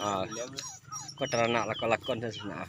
Kau teranak lakon-lakon sana.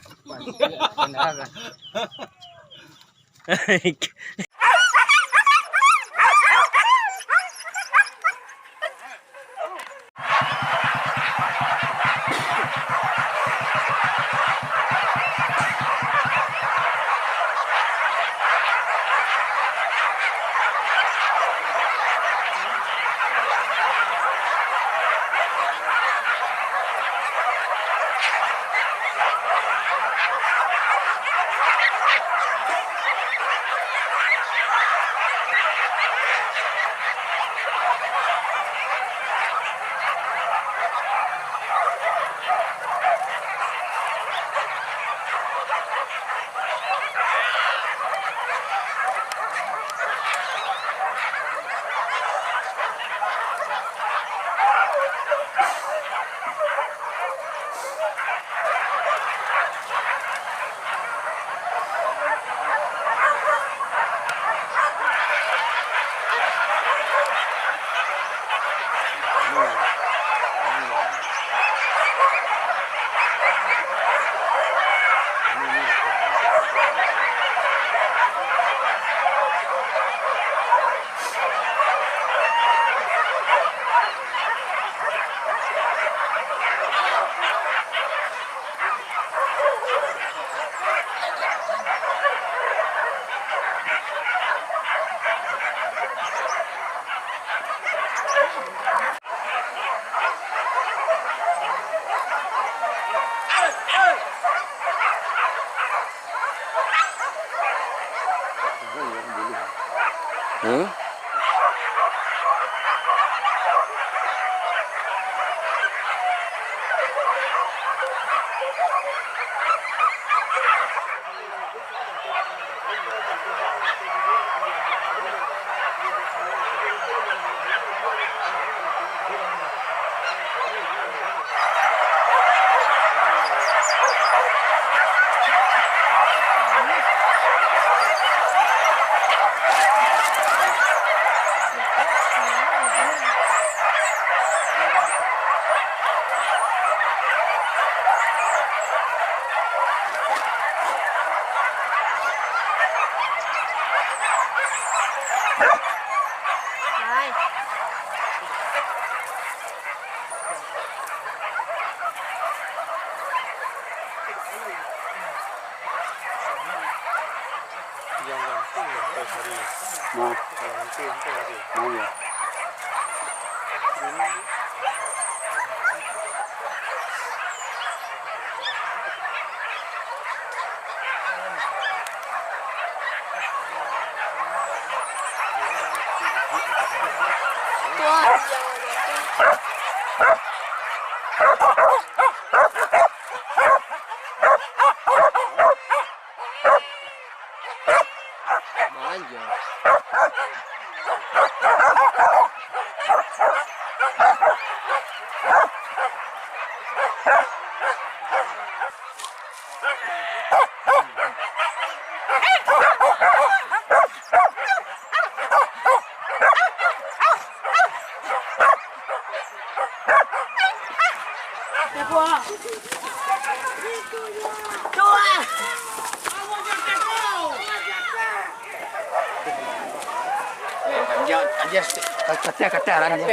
Kateh lah ni.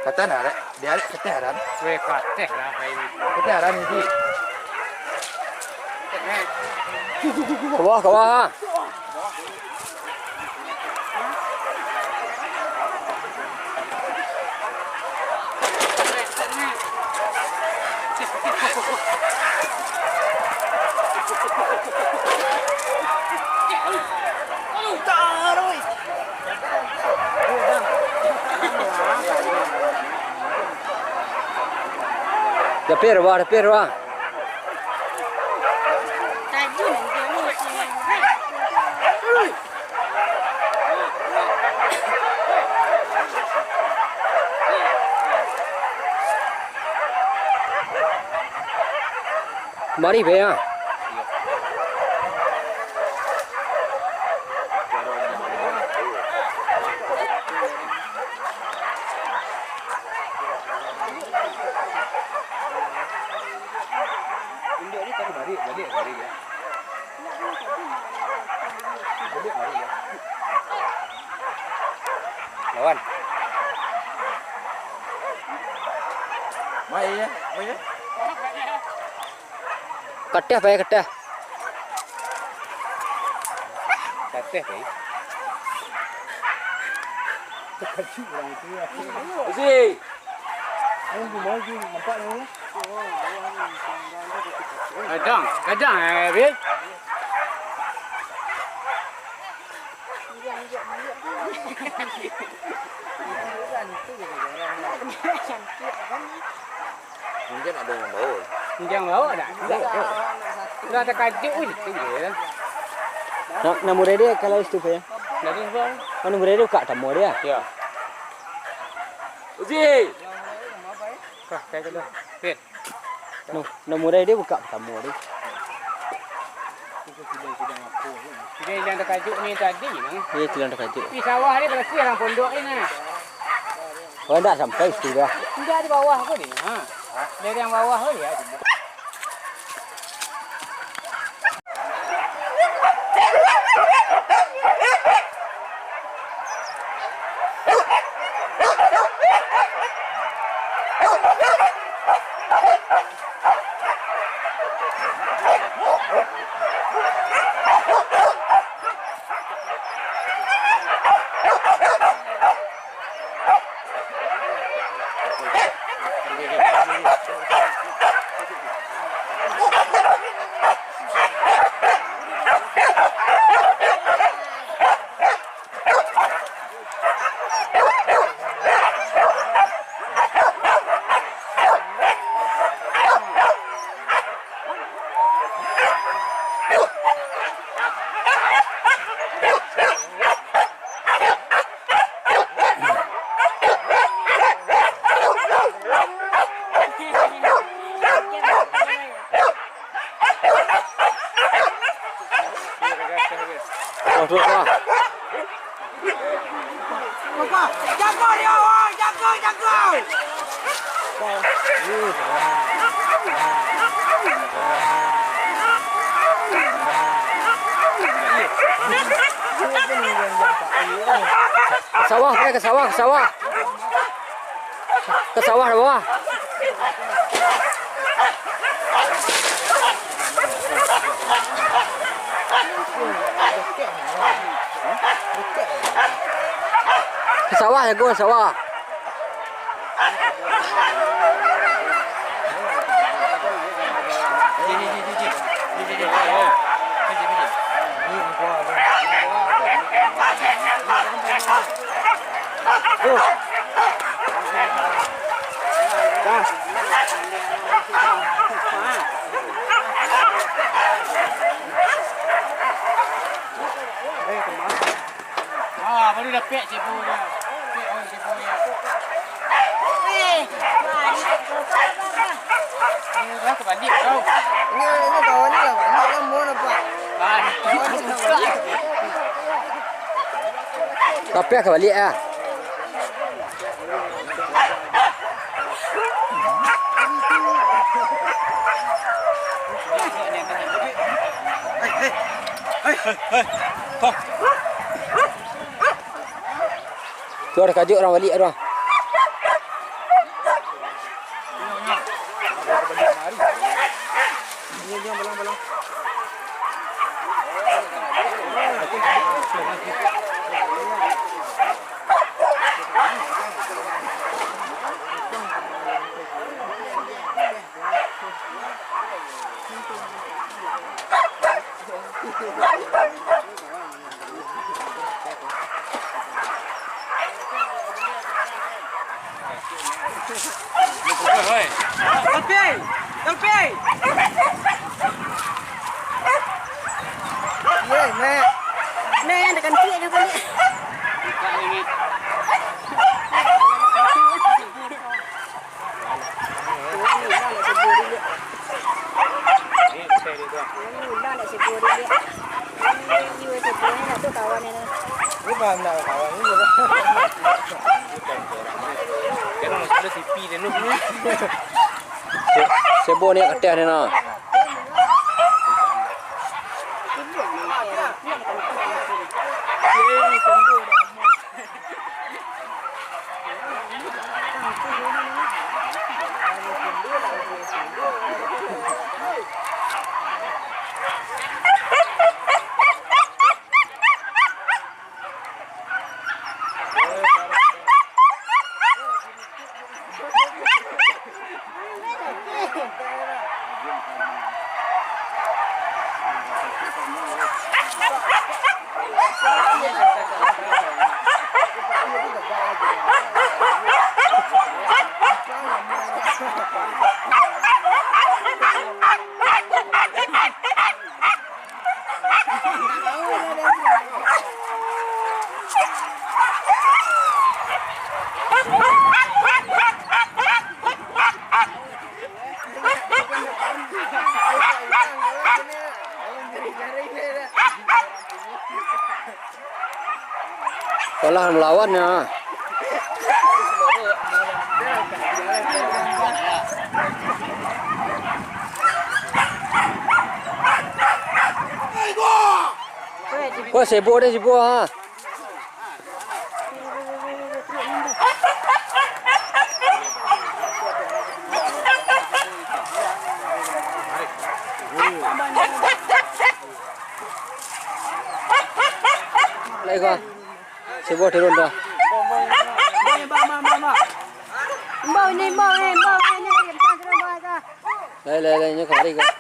Kateh dah. Dia ada kateh dah. Kateh lah. Kateh dah ni. Ke bawah. Dapir wah. Mari về à? balik ya. Balik ya. Lawan. Mai ya. Keteh bae keteh. Kateh kai. Kecil orang itu ya. Uzi. Maju nampak ni. Kadang Bil. Mungkin ada yang bawa. Jangan bawa dah. Dah tak kajuk ni. Nak nombor dia kalau itu ya. Dari bang. Mana nombor dia buka tamu dia. Ya. Uzi. Kah kayak gitu. Fit. Nombor dia buka tamu dia. Dia yang tak kajuk ni tadi nang. Dia jalan tak kajuk. Di sawah ni bersih orang pondok ni nah. Oh tak sampai situ dah. Tidak di bawah ke ni? Ha. Dari yang bawah ke ya. Oh, tu apa? Jaga dia orang, jaga. Sawah, ke sawah. Ke sawah dah bawah. Ke sawah ya gua sawah. Ah, baru dah pek cipu dia. Pek orang cipu dia. Ini dah kebalik kau. Ini kawan ni lah, balik lah mau nampak. Ah, Tapi ke balik ah. Tu ada kajuk orang balik orang. Tepi. Ye, nek. Nek yang dekat pik dah balik. Bukan nak kawan ni. Jangan sudah tipi dia ni. Sebo ni keteh ni nah. Kalah melawannya. Wah, sibuk deh sibuk ha. Lại coi. Sibuk turun dah. Bao ni bao ni điểm sang cho bao ra. Lại nhớ khỏi đi coi.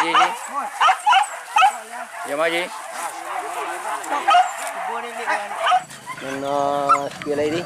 Gì? Giờ mà gì? Mình kia đây đi.